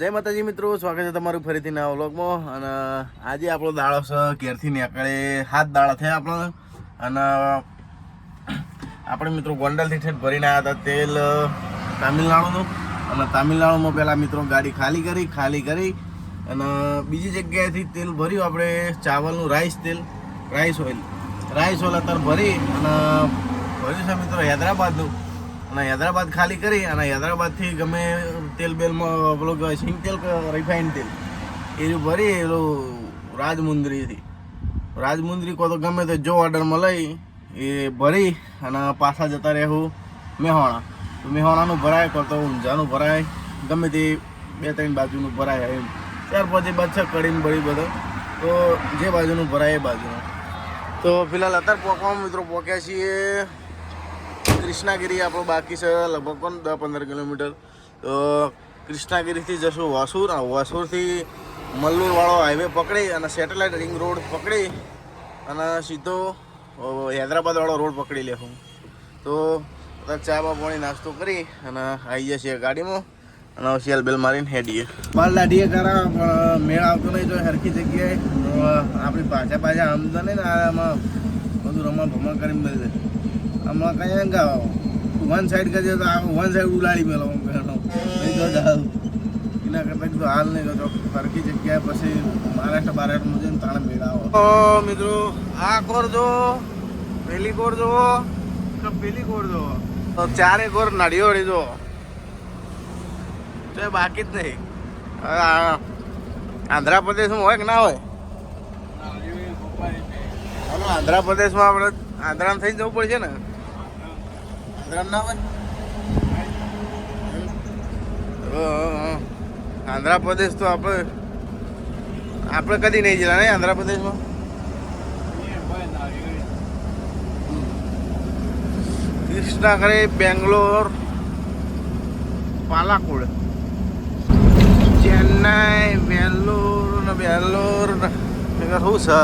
જય માતાજી મિત્રો, સ્વાગત છે તમારું ફરીથી નવા વ્લોગમાં. અને આજે આપણો દાડો છે ઘેરથી નીકળે 7 દાડા થયા આપણે. અને આપણે મિત્રો ગોંડલથી ઠેઠ ભરીને આવ્યા હતા તેલ તામિલનાડુનું. અને તામિલનાડુમાં પહેલાં મિત્રો ગાડી ખાલી કરી અને બીજી જગ્યાએથી તેલ ભર્યું આપણે ચાવલનું રાઈસ ઓઇલ અત્યારે ભરી અને ભર્યું છે મિત્રો હૈદરાબાદનું. અને હૈદરાબાદ ખાલી કરી અને હૈદરાબાદથી ગમે તેલ બેલમાં પેલું સિંગ તેલ રિફાઇન તેલ એ ભરી એલું રાજમુંદરી કહો તો ગમે તે જો ઓર્ડરમાં લઈ એ ભરી અને પાછા જતા રહેવું મેહોણા. તો મેહોણાનું ભરાય કહો તો ઊંઝાનું ભરાય, ગમે તે 2-3 બાજુનું ભરાય. એમ ત્યાર પછી બચે કડીને બળી બધો, તો જે બાજુનું ભરાય એ બાજુનું. તો ફિલહાલ અત્યારે પહોંચવામાં મિત્રો પહોંચ્યા છીએ કૃષ્ણાગીરી. આપણું બાકી છે લગભગ 10-15 કિલોમીટર. તો કૃષ્ણાગીરીથી જશું વાસુર. વાસુરથી મલ્લુરવાળો હાઈવે પકડી અને સેટેલાઇટ રિંગ રોડ પકડી અને સીધો હૈદરાબાદવાળો રોડ પકડી લેશું. તો ચા પાણી નાસ્તો કરી અને આવી જશે ગાડીમાં અને સેલ બેલ મારીને હેડીએ. બાર લાડીએ કરા પણ મેળ આવતો નહીં. જો સરખી જગ્યાએ આપણી પાછા આમદા નહીં ને આમાં બધું રમણ કરીને મળે. હમણાં કઈ ગાવ વન સાઈડ કરીએ તો વન સાઈડ ઉલાડી મેળવો નહીં તો જાવ. એના કરતાં કીધું હાલ નહીં તો સરખી જગ્યાએ પછી મહારાષ્ટ્રમાં જઈને તાણે મેળાવો. તો મિત્રો આ કોર જો, પેલી કોર જુઓ તો પેલી કોર જુઓ, તો 4 કોર નાડીઓ વળી જુઓ તો બાકી જ નહીં. આંધ્રપ્રદેશમાં હોય કે ના હોય? આંધ્રપ્રદેશમાં આપણે આંધ્રામાં થઈને જવું પડશે ને? આંધ્રામાં ના હોય? આંધ્રપ્રદેશ તો આપણે કદી નહીં જલા નહીં આંધ્રપ્રદેશમાં. કૃષ્ણાગીરી, બેંગ્લોર, પાલાકોડ, ચેન્નાઈ, બેંગ્લોર શું છે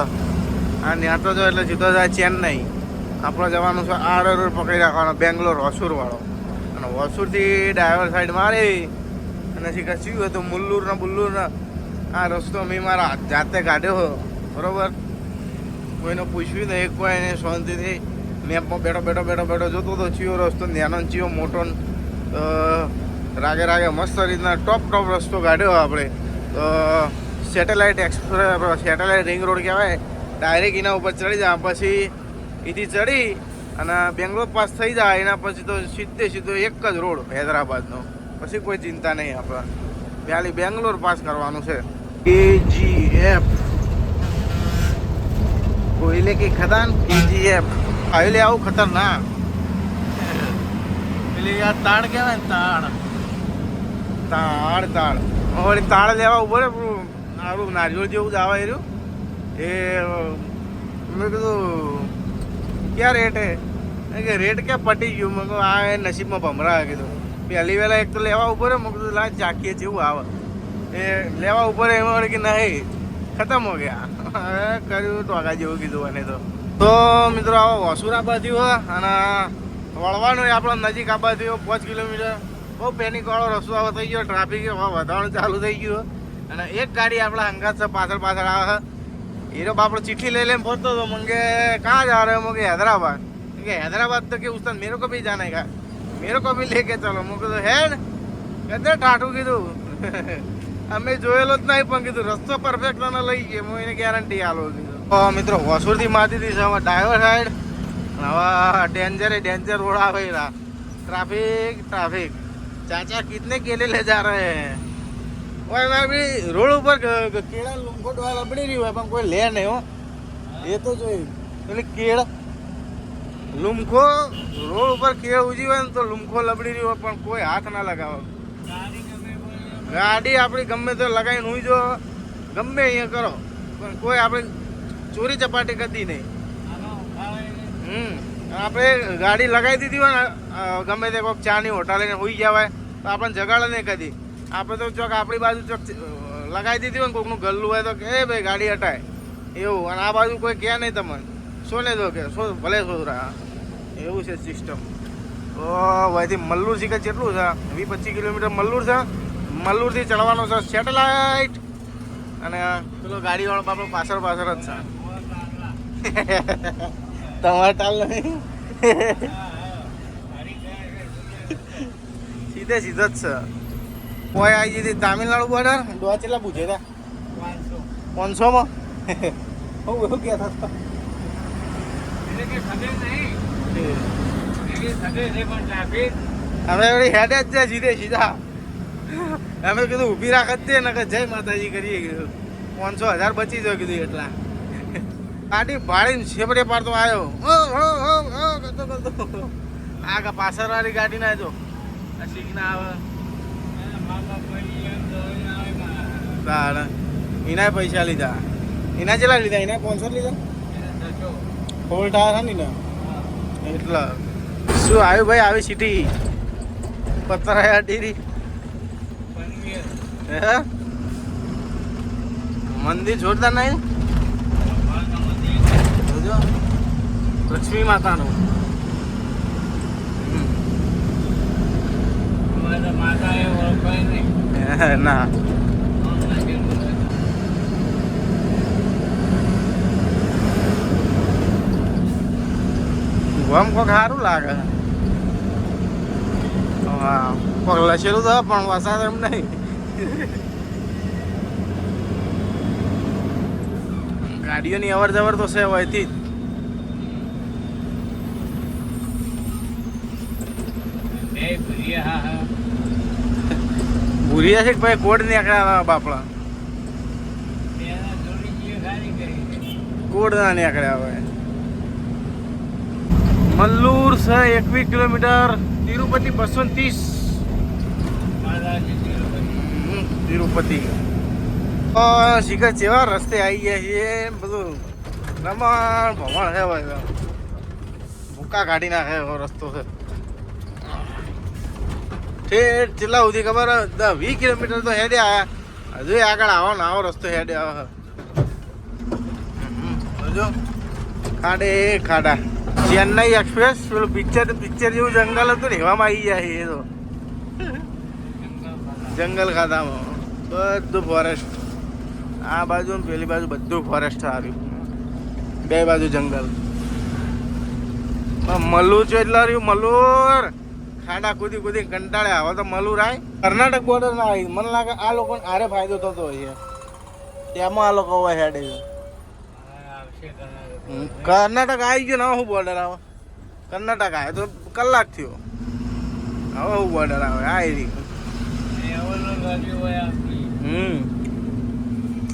આ નેટો જો એટલે સીધો જાય ચેન્નાઈ. આપણે જવાનું છે RR પકડી રાખવાનો બેંગ્લોર હોસુરવાળો. અને હોસુરથી ડ્રાઈવર સાઈડ મારી અને શીખા શું હતું બુલ્લુર આ રસ્તો મેં મારા જાતે કાઢ્યો બરોબર. કોઈને પૂછ્યું નહીં, કોઈને શાંતિથી મેપમાં બેઠો જોતો હતો ચિયો રસ્તો નાનો ચિયો મોટો. રાગે મસ્ત રીતના ટોપ રસ્તો કાઢ્યો આપણે. તો સેટેલાઇટ રિંગ રોડ કહેવાય. ડાયરેક્ટ એના ઉપર ચડી જાય, પછી એથી ચડી અને બેંગ્લોર પાસ થઈ જાય. એના પછી તો સીધો એક જ રોડ હૈદરાબાદનો. પછી કોઈ ચિંતા નહીં. આપણે પહેલી બેંગ્લોર પાસ કરવાનું છે. KGF કોયલે કી ખદાન KGF હાઈલે આવું ખતરનાક. પેલી આ તાળ કહેવાય ને તાળ વળી તાળ લેવા ઉભો રે સારું નારિયેળ જેવું જ આવે રહ્યું. એ મેં કીધું ક્યાં રેટ હે કે રેટ ક્યાં પટી ગયું. મેં કહું આ નસીબમાં ભમરા કીધું. પહેલી વહેલા એક તો લેવા ઉપર મેં કીધું લા ચાકીએ જેવું આવે. એ લેવા ઉપર એમાં વળી કે નહીં ખતમ હો ગયા. કર્યું ટોકા જેવું કીધું. અને તો મિત્રો આવો વસુરા બાજુ હોય અને વળવાનું આપણો નજીક આ બાજુ 5 કિલોમીટર. બહુ પેનિકવાળો રસ્તો આવો થઈ ગયો. ટ્રાફિક વધારવાનું ચાલુ થઈ ગયું. અને એક ગાડી આપણા હંગાત છે પાછળ આવે. हीरो बाप चिट्ठी ले ले बोलते तो मंगे कहाँ जा रहे हो? मुझे हैदराबाद तो के उस तरह मेरे को भी जाने का, मेरे को भी लेके चलो. मुझे तो है कहते ठाठू कीधું અમે જોયેલો જ નહીં પણ કીધું રસ્તો પરફેક્ટ તને લઈ ગયો. હું એને ગેરંટી આલો કીધું. તો મિત્રો વસુરથી મારી દીધી છે હવે ડ્રાઈવર સાઈડ. હવે डेंजर रोड आ गई रहा. ट्रैफिक चाचा कितने केले ले जा रहे हैं? मैं भी रोड ઉપર કેળા લુમકો ડોળા પડી રહ્યું હોય પણ કોઈ લે નહીં હો. એ તો જોઈ એટલે કેળા લુમકો રોડ ઉપર કેળ ઉજી હોય ને તો લુમકો લબડી રહ્યો પણ કોઈ હાથ ના લગાવો. ગાડી આપણી ગમે તો લગાવીને હુઈ જો ગમે અહીંયા કરો પણ કોઈ આપણે ચોરી ચપાટી કરતી નહીં. આપણે ગાડી લગાવી દીધી હોય ને ગમે તે કોઈક ચાની હોટલ લઈને હુઈ ગયા હોય તો આપણને જગાડે નહીં કદી. આપણે તો ચોક આપણી બાજુ ચોક લગાવી દીધી હોય ને કોઈકનું ગલ્લું હોય તો કે ભાઈ ગાડી હટાય એવું. અને આ બાજુ કોઈ કહે નહીં તમને સોને દો કે ભલે સોરા એવું છે સિસ્ટમ. તો અહીંથી મલ્લુર શીખે કેટલું છે? 20-25 કિલોમીટર મલ્લુર છે. મલ્લુરથી ચડવાનો છે સેટેલાઇટ. અને પેલો ગાડીવાળો બાપડો પાછળ પાછળ જ છે. તમારે ટાલ નહીં. સીધે સીધો જ છે. કોઈ આવી જતી તામિલનાડુ બોર્ડર દોવા કેટલા પૂછે હતા? 500 હું એવું કહેતા હતા. અમે એવડી હેડે જ છે સીધે સીધા. અમે કીધું ઊભી રાખ જ દે ને કે જય માતાજી કરીએ કીધું. 500,000 બચી જાય કીધું એટલા. ગાડી ભાડીને છેપડે પાડતો આવ્યો. કરતો કરતો આ પાછળવાળી ગાડી ના જો આ સિગ્નલ આવે. એના પૈસા લીધા. એના કેટલા લીધા? એના 500 લીધા. ફોલ્ટ આવ્યા ને એટલા. શું આવ્યું ભાઈ? આવી સિટી પતરાયા ડેરી. હે મંદિર જોરદાર નહીં? લક્ષ્મી માતાનું. ના આમ કોક સારું લાગે. હા કોક લસેલું તો પણ વરસાદ એમ નહીં. ગાડીઓની અવર જવર તો છે હોયથી જ. ભૂરિયા છે ભાઈ કોડ નીકળ્યા બાપડા. કોડ ના નીકળ્યા હવે. મલ્લુર છે 21 કિલોમીટર. તિરુપતિ 230. તિરુપતિ શીખર જેવા રસ્તે આવી ગયા છીએ. બધું રમણ ભમણ છે ભાઈ. ભૂકા કાઢી નાખે એવો રસ્તો છે. ઠેઠ કેટલા સુધી ખબર? 20 કિલોમીટર તો હેડે આવ્યા. હજુ આગળ આવો ને આવો રસ્તો હેડે આવે. જો ખાડે ખાડા. ચેન્નાઈ એક્સપ્રેસ પેલું પિક્ચર જેવું જંગલ હતું ને એવામાં આવી જાય. એ તો જંગલ ખાતામાં બધું ફોરેસ્ટ. આ બાજુ ને પેલી બાજુ બધું ફોરેસ્ટ આવ્યું. બે બાજુ જંગલ. મલ્લુર છે એટલે રહ્યું મલ્લુર. ખાડા કૂદી કૂદી કંટાળે. હવે તો મલ્લુર આય. કર્ણાટક બોર્ડર ના આવી. મને લાગે આ લોકો આરે ફાયદો થતો હોય છે. તેમાં આ લોકો હવે હેડે છે. કર્ણાટક આવી ગયો ને હવે શું બોર્ડર આવે? કર્ણાટક આવે તો કલાક થયો. હવે શું બોર્ડર આવે? આવી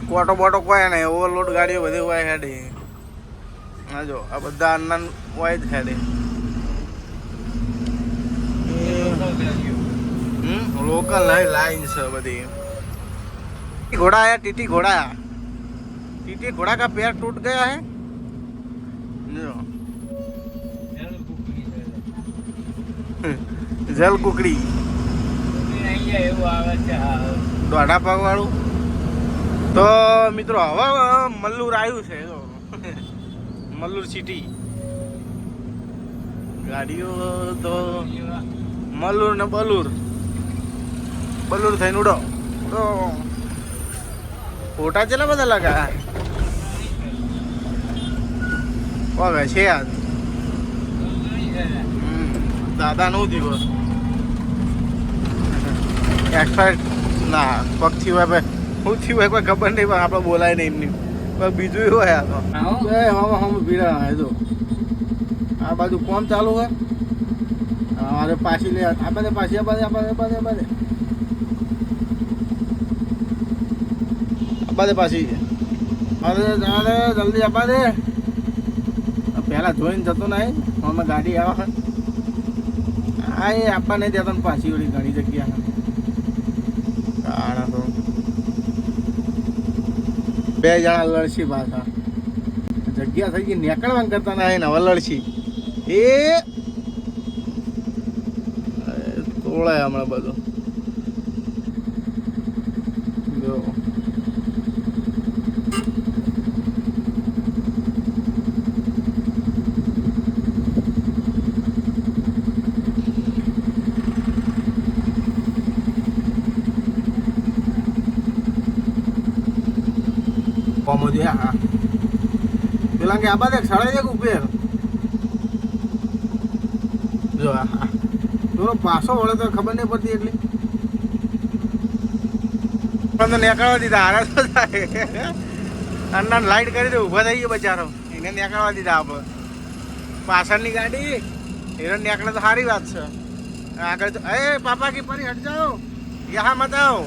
કોટો બોટો કોઈ નહીં. ઓવરલોડ ગાડીઓ બધી હોય હેડે. હા જો આ બધા અન્ના હોય જ હેડે. લોકલ લાઈન છે બધી. घोड़ा आया टीटी घोड़ा आया. टीटी घोड़ा का पैर टूट गया है. જલ કુકડી દોઢા પગ વાળું. તો મિત્રો હવે મલ્લુર આવ્યું છે. મલ્લુર સિટી. ગાડીઓ તો મલ્લુર ને બલુર. બલુર થઈને ઉડો તો ફોટા ચેલા બધા લગા પગે છે યાર. દાદા નું દિવસ એક્સપાયર ના પગથી હોય ભાઈ. શું થયું હોય કોઈ ખબર નહીં. પણ આપણે બોલાય નહીં એમની. પણ બીજું હોય આ તો હમ ભીડા. જો આ બાજુ કોમ ચાલુ હોય. અરે પાછી લે. આપણે પાછી આબાદે પાછી. અરે જલ્દી આપા દે. પહેલા જોઈને જતો નહીં. અમે ગાડી આવે. હા એ આપવા નહીં દેતા ને પાછી વળી ઘણી જગ્યા તો 2 જણા લડશી પાછા. જગ્યા થઈ ગઈ નીકળવાનું કરતા ના ને હવે લડશી. એ તોળાય હમણાં બધું. જો કોમોદી હા પેલા કે આ બાદ સડાઈ દે ઉપર જો હા થોડો પાછો વળે તો ખબર નહીં પડતી એટલી પણ તો નીકળવા દીધા હારે તો થાય અન્ના લાઈટ કરી દે ઊભા થઈ ગયો બચારો એને નીકળવા દીધા આપણે પાછળની ગાડી એને નીકળે તો સારી વાત છે આગળ તો એ પાપા કી પરી હટ જાઓ યહાં મત આવો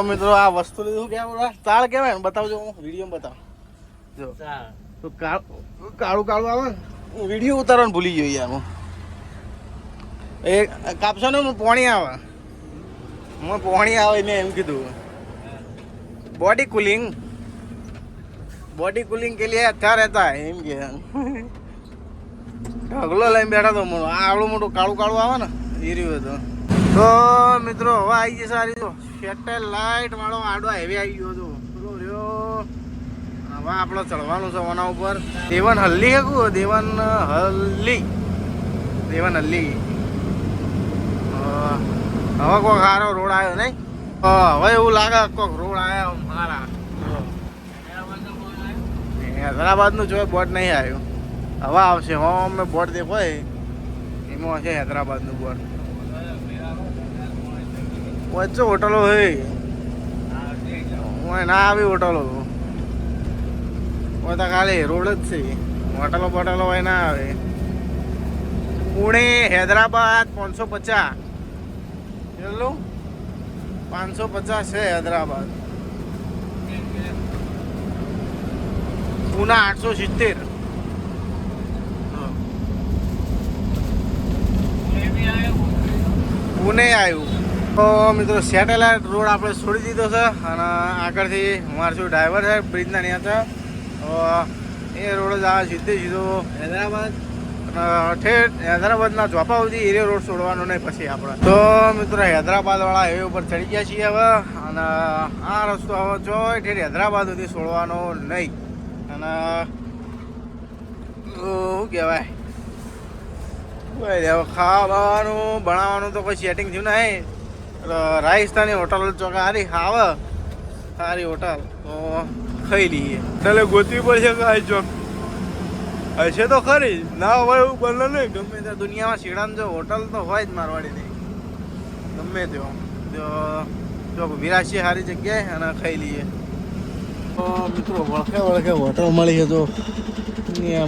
મિત્રો આ વસ્તુ લીધું કેવા તાળ કેવાય ને બતાવજો વિડીયો બતાવ જો તો કાળું કાળું આવે ને વિડીયો ઉતારવાનું ભૂલી ગયો યાર એ કાપશો ને પોણી આવે પોણી આવે મેં એમ કીધું बॉडी कूलिंग के लिए अच्छा रहता है એમ કે ઢગલો લઈને બેઠા તો આવડું મોટું કાળું કાળું આવે ને એ રહ્યું હતું તો મિત્રો હવે આવી જશે સારી તો સેટેલાઇટ વાળો આડો હાઈવે આવી ગયો હતો પેલો રહ્યો હવે આપણે ચડવાનું છે ઓના ઉપર દેવન હલ્લી દેવન હલ્લી હવે કોઈ સારો રોડ આવ્યો નહીં હવે એવું લાગે કોઈક રોડ આવ્યા મારા હૈદરાબાદ નું જો બોર્ડ નહીં આવ્યું હવે આવશે અમે બોર્ડ દેખાય એમાં હશે હૈદરાબાદ નું બોર્ડ વચ્ચે હોટલો હોય ના આવી હોટલો તો ખાલી રોડ જ છે હોટલો બોટલો હોય ના આવે પુણે હૈદરાબાદ 550 કેટલું 550 છે હૈદરાબાદ પૂના 870 પુણે આવ્યું તો મિત્રો સેટેલાઇટ રોડ આપણે છોડી દીધો છે અને આગળથી અમારો શું ડ્રાઈવર છે બ્રિજના ત્યાં છે તો એ રોડ જ આવે સીધો હૈદરાબાદ ઠેઠ હૈદરાબાદના ચોપા સુધી એરિયો રોડ છોડવાનો નહીં પછી આપણે તો મિત્રો હૈદરાબાદ વાળા હાઈવે ઉપર ચડી ગયા છીએ હવે અને આ રસ્તો હવે જોઈ ઠેઠ હૈદરાબાદ સુધી છોડવાનો નહીં અને શું કહેવાય હવે ખાવાનું ભણાવવાનું તો કોઈ સેટિંગ થયું નહીં રાજસ્થાની હોટલ ચોકા સારી આવે સારી હોટલ તો ખાઈ લઈએ એટલે ગોતવી પડશે કાંઈ ચોક હશે તો ખરી ના હોય એવું બને નહીં ગમે ત્યાં દુનિયામાં શેડાન જો હોટલ તો હોય જ મારવાડી નહીં ગમે ત્યાં જો વિરાશી સારી જગ્યાએ અને ખાઈ લઈએ તો મિત્રો વળખે હોટલ મળી છે તો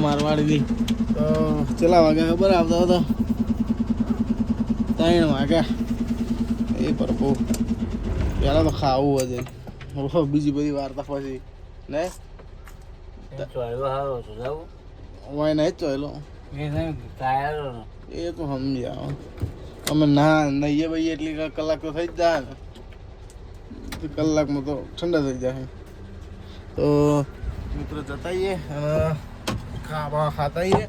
મારવાડીની તો ચેલા વાગ્યા ખબર આવતા હતા 3 વાગ્યા એ પ્રભુ પહેલાં તો ખાવું હતું બીજી બધી વાર્તા પછી ને હોય નહીં ચોયલો એ તો સમજ્યા અમે ના નહીએ ભાઈ એટલી કલાક તો થઈ જ જાય ને કલાકમાં તો ઠંડા થઈ જાય તો મિત્રો જતાઈએ ખાવા ખાતાઈએ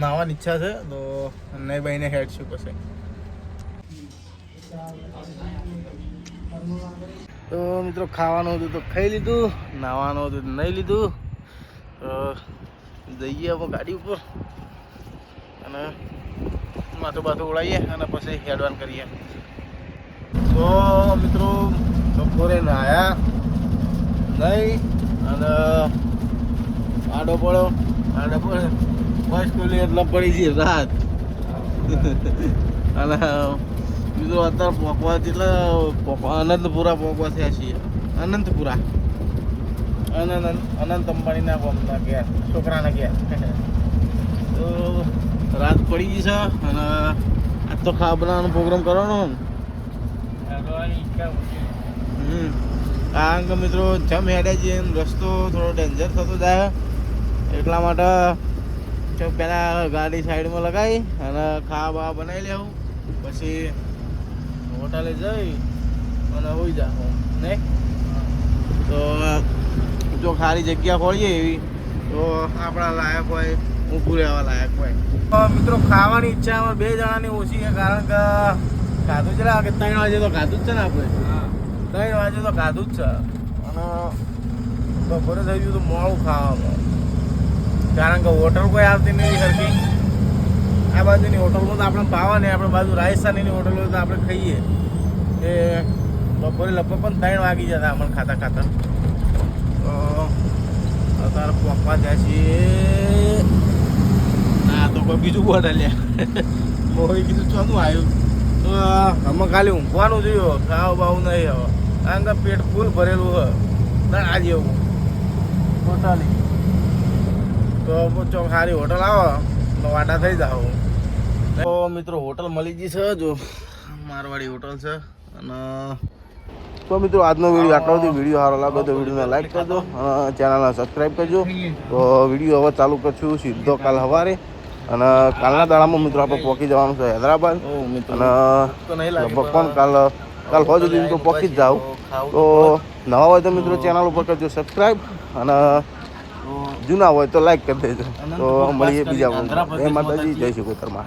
નાવાની ઈચ્છા છે તો નહીં ભાઈને હેડ શું પછી તો મિત્રો ખાવાનું હતું તો ખાઈ લીધું નાવાનું હતું તો નહીં લીધું તો જઈએ આપણે ગાડી ઉપર અને માથું બાથું ઉડાવીએ અને પછી હેડવાન કરીએ તો મિત્રો બપોરે નાહ્યા નહીં અને આડો પડ્યો બસ ખુલ્લી એટલે પડી છે રાત અને મિત્રો અત્યારે પોકવા એટલે અનંતપુરા પોકવા થયા છીએ અનંત અંબાણીના ગામના ઘેર છોકરાના ઘેર તો રાત પડી ગઈ છે અને આજ તો ખાવા બનાવવાનો પ્રોગ્રામ કરવાનો કારણ કે મિત્રો જમ હેડે છે રસ્તો થોડો ડેન્જર થતો જાય એટલા માટે પહેલાં ગાડી સાઈડમાં લગાવી અને ખાવા બાવા બનાવી લેવું પછી હોટલે જઈ અને હોઈ જાઉં નહીં તો જો ખાલી જગ્યા ખોલીએ એવી તો આપણા લાયક હોય ઊભું રહેવા લાયક હોય મિત્રો ખાવાની ઈચ્છા અમારે 2 જણાની ઓછી છે કારણ કે ખાધું છે કે 3 વાગે તો ખાધું જ છે ને આપણે 3 વાગે તો ખાધું જ છે અને બપોરે થઈ ગયું તો મોડું ખાવામાં કારણ કે હોટલ કોઈ આવતી નથી સરખી આ બાજુની હોટલમાં તો આપણે ભાવા નહીં આપણે બાજુ રાજસ્થાનીની હોટલ હોય તો આપણે ખાઈએ એ બપોરે લગભગ પણ 3 વાગી જતા અમને ખાતા તો તારે પપ્પા જાય છે ના તો કોઈ બીજું બોટ લ્યા મોહી કીધું ચોનું આવ્યું તો અમે ખાલી ઊંઘવાનું જોયું ખાવ બાવું નહીં હવે કારણ કે પેટ ફૂલ ભરેલું હોય ના આ જેવું ટોટલી તો ચોક સારી હોટલ આવો તો વાડા થઈ જાવ તો મિત્રો હોટલ મળી ગઈ છે જો મારવાડી હોટલ છે અને તો મિત્રો આજનો વિડીયો આટલો હતો. વિડીયો સારો લાગે તો વિડીયોને લાઈક કરજો અને ચેનલને સબસ્ક્રાઈબ કરજો. તો વિડીયો હવે ચાલુ કરશું સીધો કાલ સવારે અને કાલના દાડામાં મિત્રો આપણે પહોંચી જવાનું છે હૈદરાબાદ અને લગભગ પણ કાલ હોય સુધી તો પહોંચી જ જાવ. તો નવા હોય તો મિત્રો ચેનલ ઉપર કરજો સબસ્ક્રાઈબ અને જૂના હોય તો લાઈક કરી દેજો. તો મળીએ બીજા માતાજી જય શ્રી કોતરમાં.